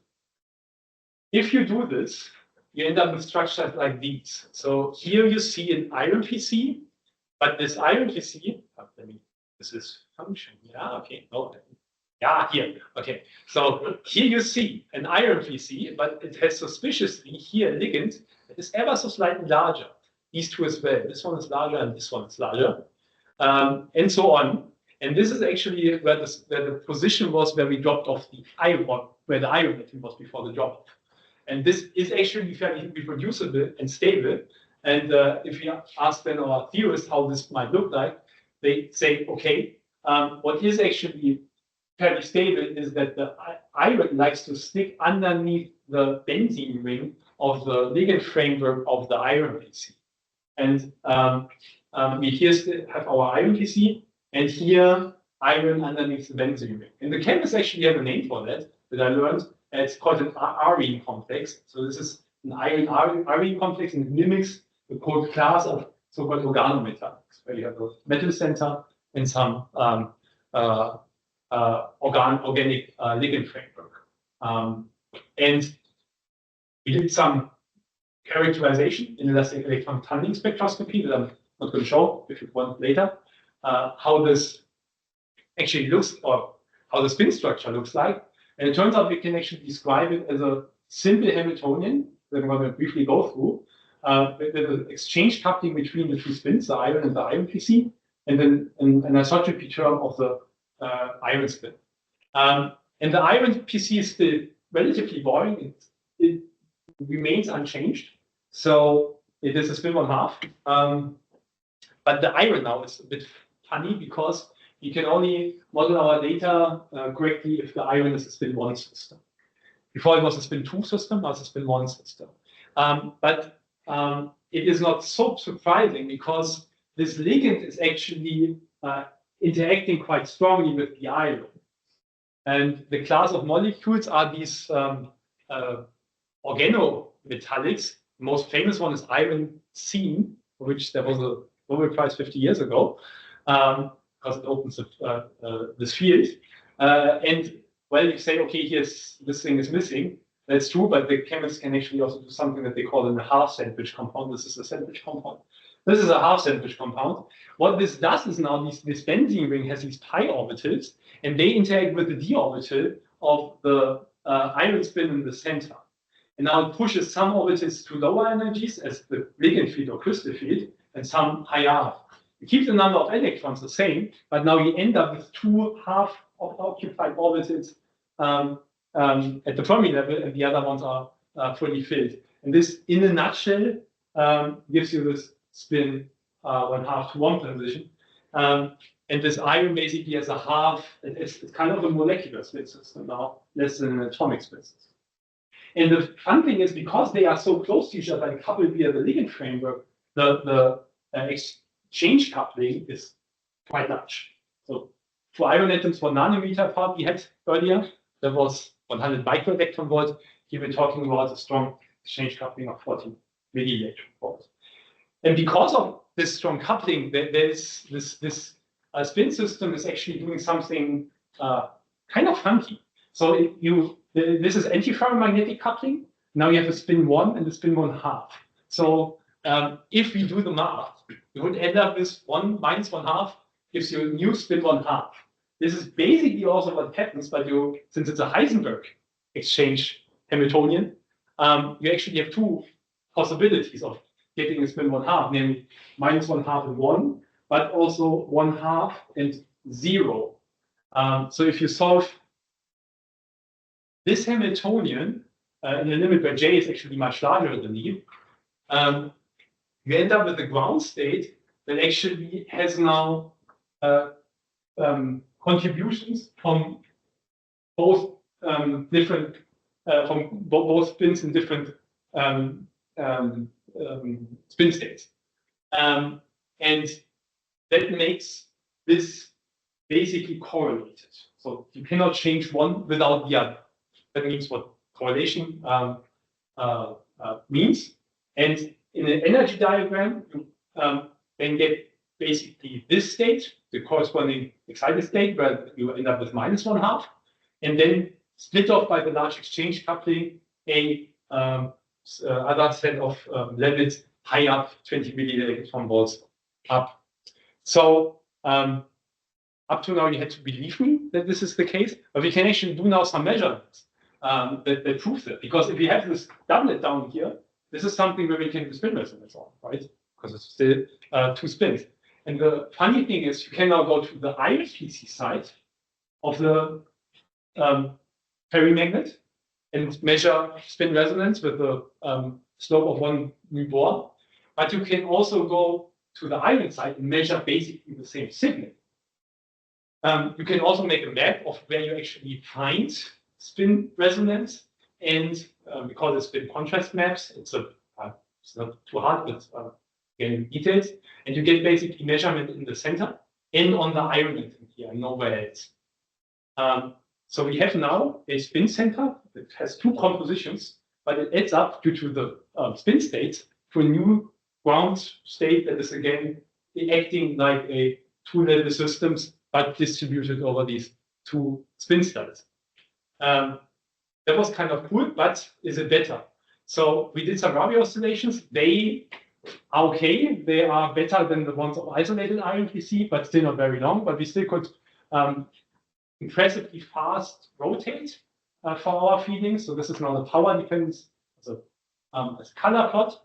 If you do this, you end up with structures like these. So here you see an iron PC, but this iron PC, this is function, yeah, okay, no, yeah, here, okay. So here you see an iron PC, but it has suspiciously here a ligand that is ever so slightly larger. These two as well. This one is larger and this one is larger, and so on. And this is actually where the position was where we dropped off the iron, where the iron atom was before the drop. And this is actually fairly reproducible and stable. And if we ask then our theorists how this might look like, they say, okay, what is actually fairly stable is that the iron likes to stick underneath the benzene ring of the ligand framework of the iron PC. And we here still have our iron PC, and here iron underneath the benzene ring. And the chemists actually have a name for that I learned. It's called an arene complex. So this is an iron-arene complex, and it mimics the whole class of so-called organometallics, where you have a metal center and some organic ligand framework. And We did some characterization in elastic electron tunneling spectroscopy that I'm not going to show if you want later, how this actually looks, or how the spin structure looks like. And it turns out we can actually describe it as a simple Hamiltonian that I'm going to briefly go through, with an exchange coupling between the two spins, the iron and the iron PC, and then an isotropy term of the iron spin. And the iron PC is still relatively boring. It remains unchanged. So it is a spin 1/2. But the iron now is a bit funny because we can only model our data correctly if the iron is a spin 1 system. Before it was a spin 2 system, now it's a spin 1 system. But it is not so surprising because this ligand is actually interacting quite strongly with the iron. And the class of molecules are these organometallics. The most famous one is iron C, for which there was a Nobel Prize 50 years ago, because it opens this field. And well, you say, okay, here's this thing is missing. That's true, but the chemists can actually also do something that they call a half sandwich compound. This is a sandwich compound. This is a half sandwich compound. What this does is now this benzene ring has these pi orbitals, and they interact with the d orbital of the iron spin in the center. And now it pushes some orbitals to lower energies as the ligand field or crystal field, and some higher. You keep the number of electrons the same, but now you end up with two half occupied orbitals at the Fermi level, and the other ones are fully filled. And this, in a nutshell, gives you this spin 1/2 to 1 position. And this iron basically has a half, it's kind of a molecular spin system now, less than an atomic spin system. And the fun thing is, because they are so close to each other and coupled via the ligand framework, the exchange coupling is quite large. So for iron atoms 1 nanometer apart we had earlier, there was 100 microelectron volt. Here we're talking about a strong exchange coupling of 40 millielectron volts. And because of this strong coupling, there's this spin system is actually doing something kind of funky. So this is antiferromagnetic coupling. Now you have a spin 1 and a spin 1/2. So if we do the math, we would end up with 1 minus 1/2 gives you a new spin 1/2. This is basically also what happens, but since it's a Heisenberg exchange Hamiltonian, you actually have two possibilities of getting a spin 1/2, namely minus 1/2 and 1, but also 1/2 and 0. So if you solve this Hamiltonian in a limit where J is actually much larger than E, you end up with a ground state that actually has now contributions from both different from both spins in different spin states, and that makes this basically correlated. So you cannot change one without the other. That means what correlation means. And in an energy diagram, you then get basically this state, the corresponding excited state, where you end up with minus 1/2, and then split off by the large exchange coupling a other set of levels high up, 20 millielectron volts up. So up to now, you had to believe me that this is the case, but we can actually do now some measurements that prove that. Because if we have this doublet down here, this is something where we can do spin resonance on, right? Because it's still 2 spins. And the funny thing is, you can now go to the iron PC side of the ferrimagnet and measure spin resonance with the slope of 1 mu Bohr. But you can also go to the iron side and measure basically the same signal. You can also make a map of where you actually find spin resonance, and we call this spin contrast maps. It's not too hard, but again, details. And you get basically measurement in the center and on the iron atom here, nowhere else. So we have now a spin center that has 2 compositions, but it adds up due to the spin states to a new ground state that is again acting like a 2-level systems, but distributed over these 2 spin states. That was kind of cool, but is it better? So we did some Rabi oscillations. They are okay. They are better than the ones of isolated IMPC, but still not very long. But we still could impressively fast rotate for our feeding. So this is now the power dependence as a color plot.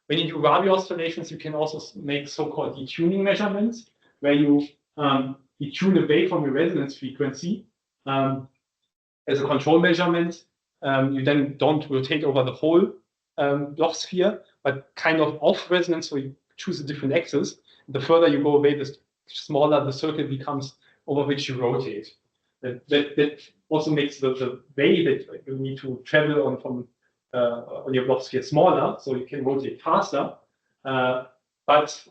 When you do Rabi oscillations, you can also make so-called detuning measurements, where you detune away from your resonance frequency as a control measurement. You then don't rotate over the whole Bloch sphere, but kind of off resonance, so you choose a different axis. The further you go away, the smaller the circle becomes over which you rotate. That also makes the way that you need to travel on your Bloch sphere smaller, so you can rotate faster, but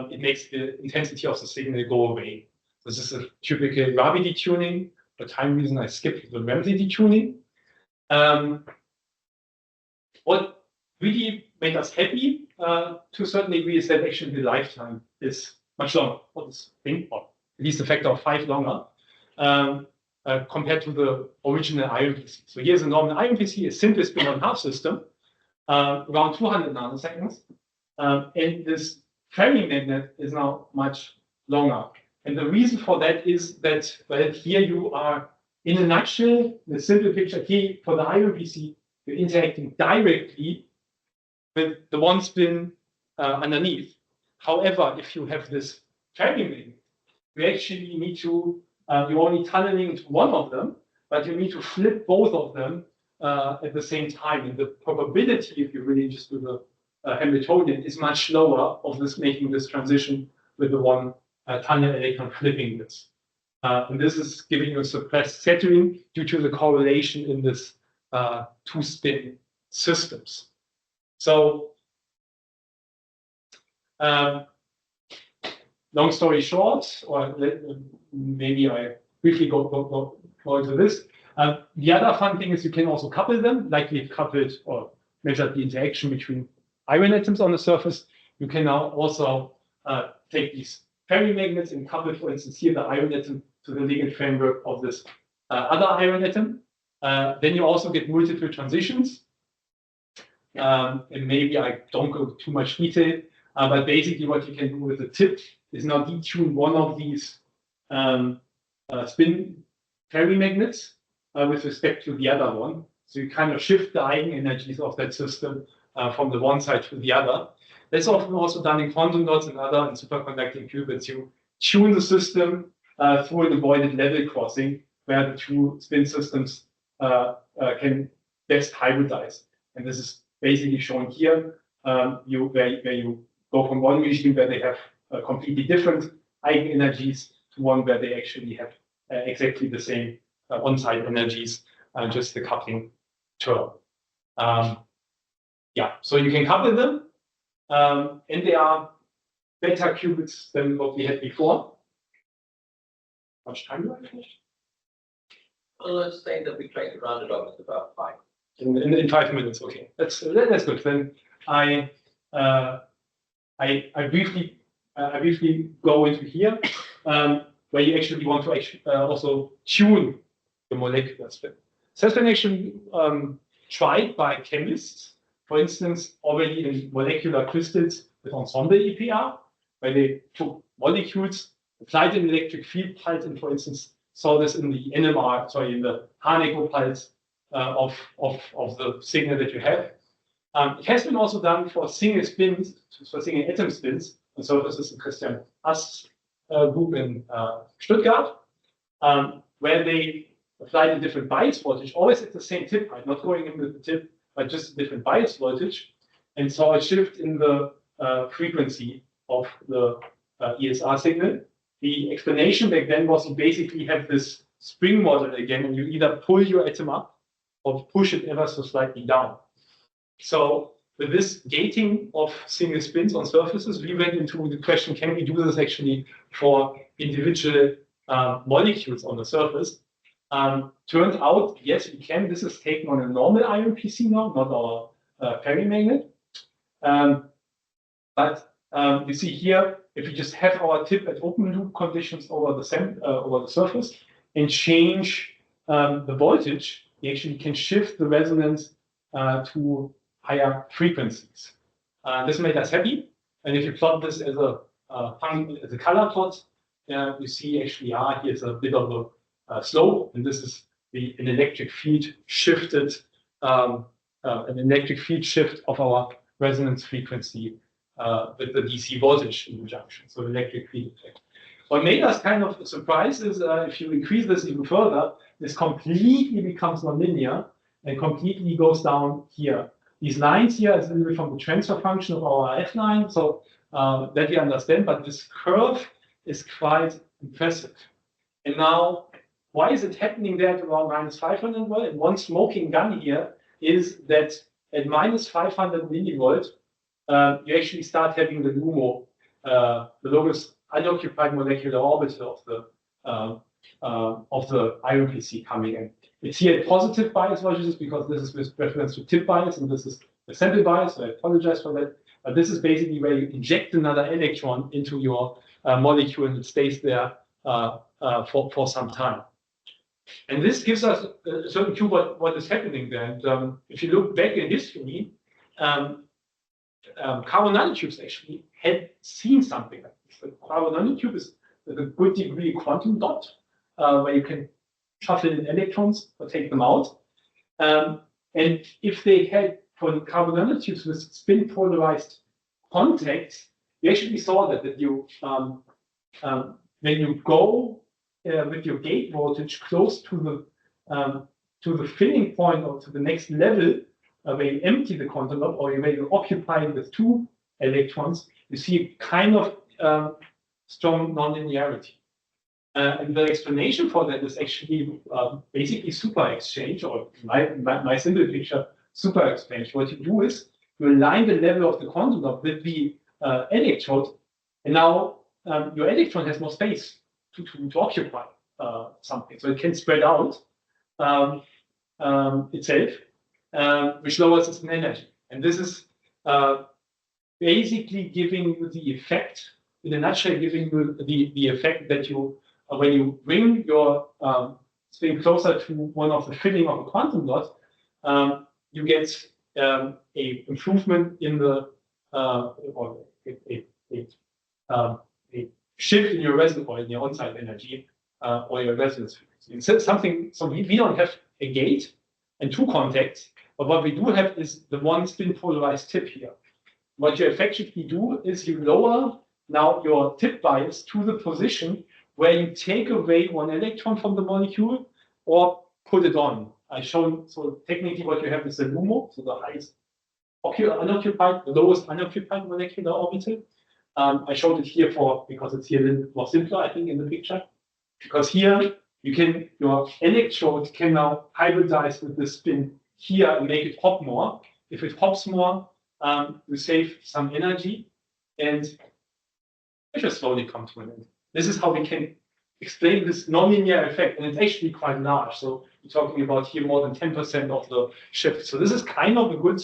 it makes the intensity of the signal go away. This is a typical Rabi detuning. For time reason, I skipped the Ramsey detuning. What really made us happy to a certain degree is that actually the lifetime is much longer for this thing, or at least a factor of 5 longer, compared to the original IMPC. So here's a normal IMPC, a simple spin-on-half system, around 200 nanoseconds. And this ferry magnet is now much longer. And the reason for that is that, well, here you are, in a nutshell, the simple picture here for the IMPC, you're interacting directly with the one spin underneath. However, if you have this ferry magnet, you actually need to, you're only tunneling into one of them, but you need to flip both of them at the same time. And the probability, if you really just do the Hamiltonian, is much lower of this making this transition with the one tunnel electron flipping this. And this is giving you a suppressed scattering due to the correlation in this two-spin systems. So, long story short, or maybe I briefly go into this. The other fun thing is you can also couple them, like we've coupled or measured the interaction between iron atoms on the surface. You can now also take these ferry magnets and couple, for instance, here the iron atom to the ligand framework of this other iron atom. Then you also get multiple transitions. And maybe I don't go too much detail, but basically what you can do with the tip is now detune one of these spin ferry magnets with respect to the other one. So you kind of shift the eigenenergies of that system from the one side to the other. That's often also done in quantum dots and other and superconducting qubits. You tune the system through an avoided level crossing where the two spin systems can best hybridize. And this is basically shown here, where you go from one regime where they have completely different eigenenergies to one where they actually have exactly the same on-site energies, just the coupling term. Yeah, so you can couple them, and they are better qubits than what we had before. How much time do I finish? Well, let's say that we try to round it off at about 5. In 5 minutes, okay. That's good. Then I briefly go into here, where you actually want to also tune the molecular spin. So that's been actually tried by chemists, for instance, already in molecular crystals with ensemble EPR, where they took molecules, applied an electric field pulse, and for instance, saw this in the NMR, in the Haneko pulse of the signal that you have. It has been also done for single spins, for single atom spins, and so this is the Christian Haas group in Stuttgart, where they applied a different bias voltage, always at the same tip height, not going in with the tip, but just a different bias voltage, and saw a shift in the frequency of the ESR signal. The explanation back then was you basically have this spring model again, and you either pull your atom up or push it ever so slightly down. So with this gating of single spins on surfaces, we went into the question, can we do this actually for individual molecules on the surface? Turned out, yes, we can. This is taken on a normal IMPC now, not our ferry magnet. But you see here, if we just have our tip at open loop conditions over the surface and change the voltage, we actually can shift the resonance to higher frequencies. This made us happy. And if you plot this as a color plot, you see actually here's a bit of a slope, and this is an electric field shifted, an electric field shift of our resonance frequency with the DC voltage in the junction, so electric field effect. What made us kind of surprised is if you increase this even further, this completely becomes nonlinear and completely goes down here. These lines here is a little bit from the transfer function of our F line, so that you understand, but this curve is quite impressive. And now, why is it happening there at around -500 volt? And one smoking gun here is that at -500 millivolt, you actually start having the LUMO, the lowest unoccupied molecular orbital of the ion PC coming in. It's here a positive bias voltages because this is with reference to tip bias and this is the sample bias, so I apologize for that. But this is basically where you inject another electron into your molecule and it stays there for some time. And this gives us a certain clue what is happening there. And if you look back in history, carbon nanotubes actually had seen something like this. The carbon nanotube is a good degree quantum dot, where you can shuffle in electrons or take them out. And if they had for the carbon nanotubes with spin polarized contacts, you actually saw that you when you go with your gate voltage close to the filling point or to the next level, where you empty the quantum dot or where you occupy it with 2 electrons, you see kind of strong nonlinearity. And the explanation for that is actually basically super exchange, or my simple picture, super exchange. What you do is you align the level of the quantum dot with the electrode, and now your electron has more space to occupy something, so it can spread out itself, which lowers its energy. And this is basically giving you the effect, in a nutshell, giving you the effect that you, when you bring your spin closer to one of the filling of a quantum dot, you get a improvement in the or a shift in your resonance or in your on-site energy or your resonance frequency. It's something. So we don't have a gate and 2 contacts, but what we do have is the one spin polarized tip here. What you effectively do is you lower now your tip bias to the position where you take away 1 electron from the molecule or put it on. I shown, so technically what you have is the LUMO, so the highest unoccupied, the lowest unoccupied molecular orbital. I showed it here because it's here a little more simpler, I think, in the picture. Because here your electrode can now hybridize with the spin here and make it hop more. If it hops more, you save some energy, and it just slowly comes to an end. This is how we can explain this nonlinear effect, and it's actually quite large. So we're talking about here more than 10% of the shift. So this is kind of a good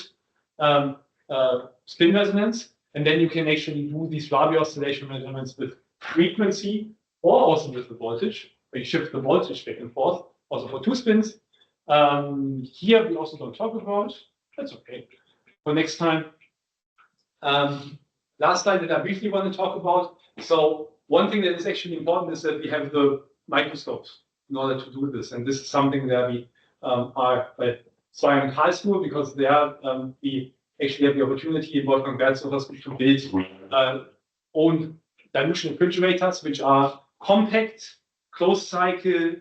spin resonance, and then you can actually do these Rabi oscillation measurements with frequency or also with the voltage, where you shift the voltage back and forth, also for 2 spins. Here we also don't talk about. That's okay. For next time. Last slide that I briefly want to talk about. So one thing that is actually important is that we have the microscopes in order to do this. And this is something that we are at Karlsruhe, because there we actually have the opportunity in Wolfgang Berg's hospital to build own dilution refrigerators, which are compact, closed cycle,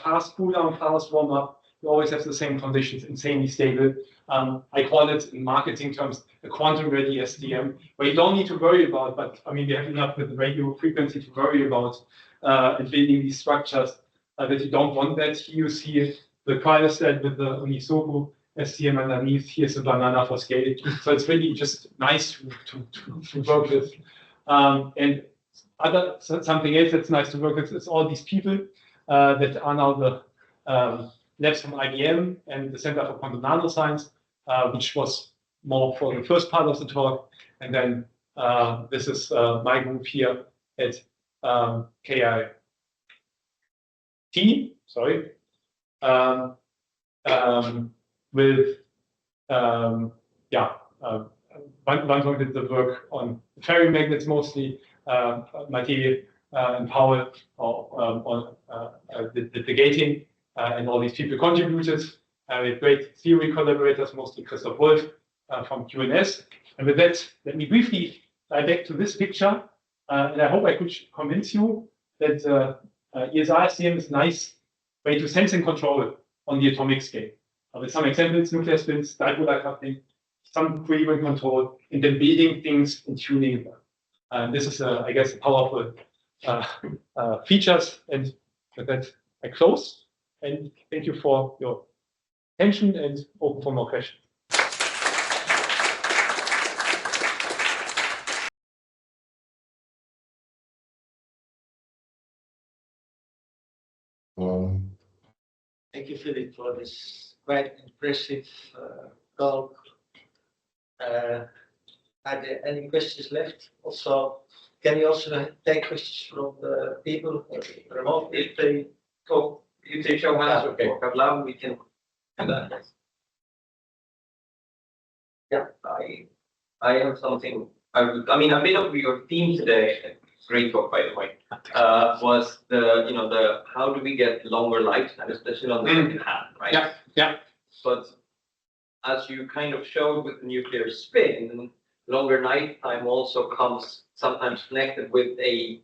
fast cool down, fast warm up. You always have the same conditions, insanely stable. I call it in marketing terms a quantum ready SDM, where you don't need to worry about, but I mean, we have enough with the radio frequency to worry about and building these structures that you don't want that. Here you see the cryostat with the Unisoku SDM underneath. Here's a banana for scaling. So it's really just nice to work with. And something else that's nice to work with is all these people that are now the labs from IBM and the Center for Quantum Nanoscience, which was more for the first part of the talk. And then this is my group here at KIT, sorry, with Van did the work on ferrimagnets mostly. Mathieu and Paul on the gating, and all these people contributed. We had great theory collaborators, mostly Christoph Wolf from QNS. And with that, let me briefly dive back to this picture. And I hope I could convince you that ESR-STM is a nice way to sense and control on the atomic scale. With some examples, nuclear spins, dipolar coupling, some coherent control, and then building things and tuning them. This is, I guess, powerful features. And with that, I close. And thank you for your attention and open for more questions. Thank you, Philip, for this quite impressive talk. Are there any questions left? Also, can you also take questions from the people remotely if they talk? If they show hands Okay. or out loud, we can do that. Yeah, I have something. I mean, a bit of your theme today. Great talk, by the way. Was the how do we get longer lifetime, especially on the second half, right? Yeah, yeah. But as you kind of showed with the nuclear spin, longer lifetime also comes sometimes connected with a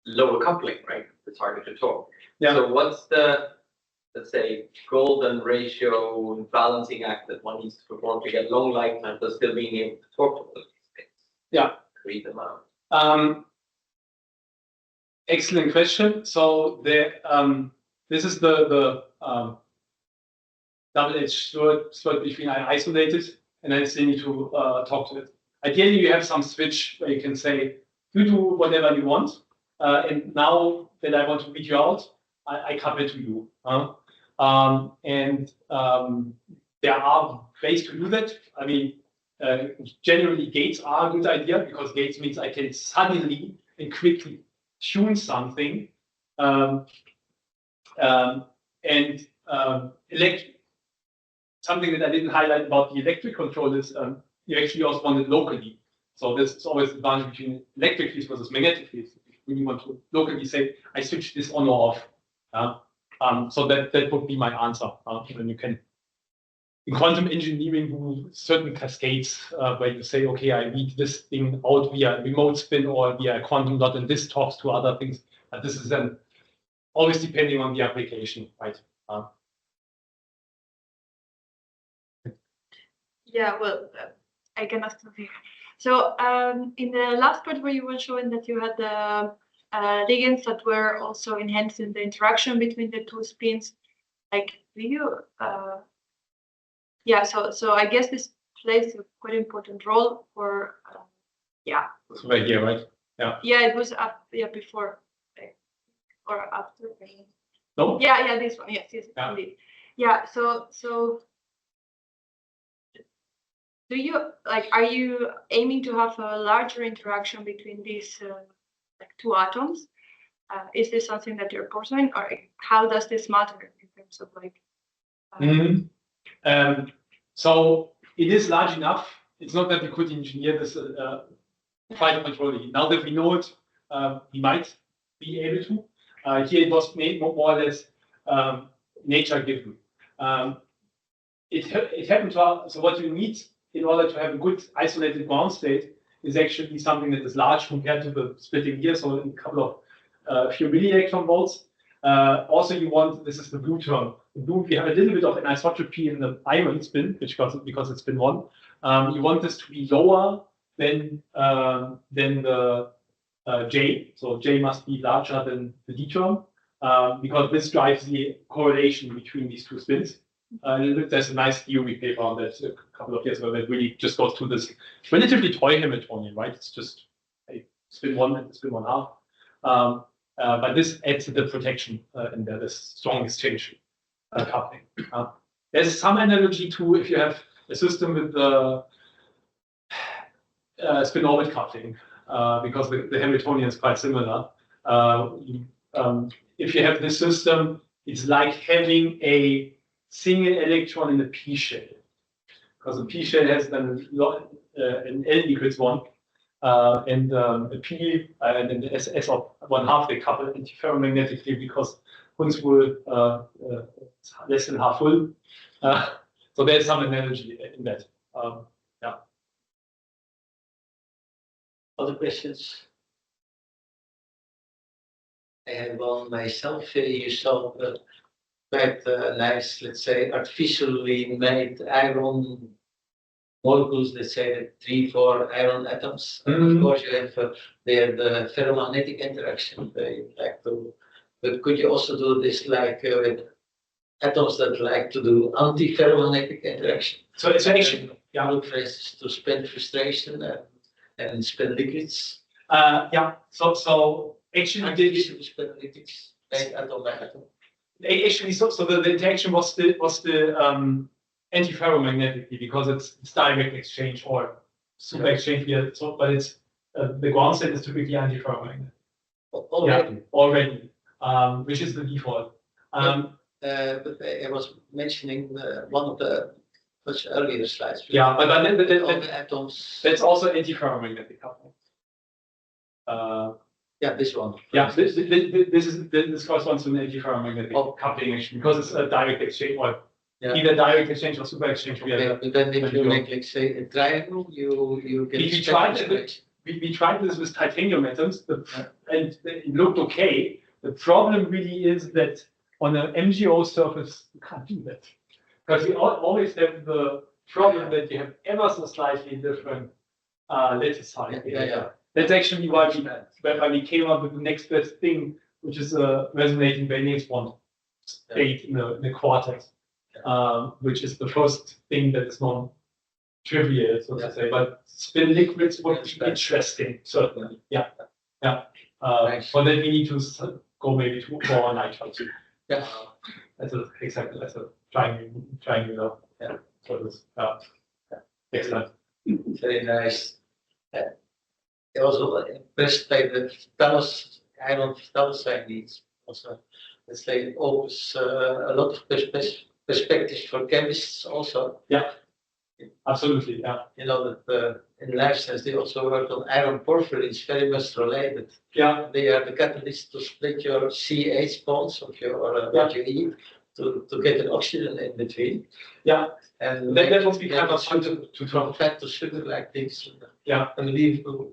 lower coupling, right? It's harder to talk. Yeah. So what's the, let's say, golden ratio balancing act that one needs to perform to get long lifetime but still being able to talk to those things? Yeah. Read them out. Excellent question. So this is the double-edged sword between I isolated and I still need to talk to it. Ideally, you have some switch where you can say, you do whatever you want, and now that I want to read you out, I couple to you. There are ways to do that. I mean, generally gates are a good idea because gates means I can suddenly and quickly tune something. Something that I didn't highlight about the electric control is you actually also want it locally. So this is always the advantage between electric fields versus magnetic fields. When you want to locally say, I switch this on or off. So that would be my answer. When you can, in quantum engineering, do certain cascades where you say, okay, I read this thing out via remote spin or via a quantum dot, and this talks to other things. But this is then always depending on the application, right? Yeah, well, I can ask something. So in the last part where you were showing that you had the ligands that were also enhancing the interaction between the two spins, like, do you? Yeah, so I guess this plays a quite important role for, yeah. It's right here, right? Yeah. Yeah, it was up, yeah, before or after. No? Yeah, this one, yes, Yeah. indeed. Yeah, so do you, like, are you aiming to have a larger interaction between these like two atoms? Is this something that you're pursuing, or how does this matter in terms of like? So it is large enough. It's not that we could engineer this quite controlling. Now that we know it, we might be able to. Here it was made more or less nature given. It happened to us. So what you need in order to have a good isolated ground state is actually something that is large compared to the splitting here. So a couple of few milli-electron volts. Also, you want, this is the blue term. In blue, we have a little bit of anisotropy in the iron spin, because it's spin 1. You want this to be lower than the J. So J must be larger than the D term, because this drives the correlation between these two spins. There's a nice theory paper on that a couple of years ago that really just goes through this relatively toy Hamiltonian, right? It's just a spin 1 and spin 1/2. But this adds to the protection in there, this strong exchange coupling. There's some analogy to if you have a system with the spin orbit coupling, because the Hamiltonian is quite similar. If you have this system, it's like having a single electron in a p shell. because a P shell has then an L equals 1, and a P and then the S of 1/2 they couple antiferromagnetically because Hund's rule less than half full. So there's some analogy in that. Yeah. Other questions? I have one myself. You saw quite nice, let's say, artificially made iron molecules, let's say 3-4 iron atoms. Of course, you have there the ferromagnetic interaction they like to, but could you also do this like with atoms that like to do anti-ferromagnetic interaction? So it's actually, yeah, look for instance to spin frustration and spin liquids. Yeah. So actually, Artificial spin liquids made atom by atom. actually, so the interaction was the antiferromagnetically because it's direct exchange or super exchange here. So, but it's the ground state is typically antiferromagnetic. Already. Yeah, already, which is the default. But I was mentioning one of the much earlier slides. Yeah, but then all the atoms. that's also antiferromagnetic coupling. Yeah, this one. Yeah, this corresponds to an antiferromagnetic coupling actually because it's a direct exchange or either direct exchange or super exchange together. But then if you make, like, say, a triangle, you get. We tried this with titanium atoms, and it looked okay. The problem really is that on an MgO surface, you can't do that. Because you always have the problem that you have ever so slightly different lattice height. That's actually why we came up with the next best thing, which is a resonating Bayes bond state in the quartet, which is the first thing that is non-trivial, so to say. But spin liquids would be interesting, certainly. Yeah. For that, we need to go maybe to more nitride. Yeah. Exactly as a triangular. Yeah. So this, excellent. Very nice. I was impressed by the iron thalocine needs. Also, let's say it opens a lot of perspectives for chemists also. Yeah. Absolutely. Yeah. You know that in life science they also work on iron porphyries, very much related. Yeah. They are the catalyst to split your CH bonds of your what you eat to get an oxygen in between. Yeah. And that would be kind of fun to from fat to sugar like things. Yeah. Unbelievable.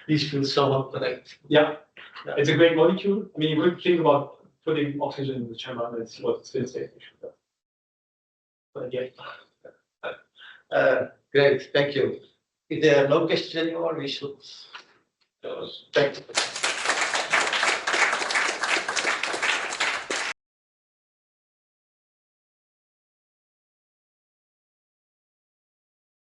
These feel somewhat correct. Yeah. It's a great molecule. I mean, you would think about putting oxygen in the chamber and see what spin state should have. But yeah. Great, thank you. If there are no questions anymore, we should thank you.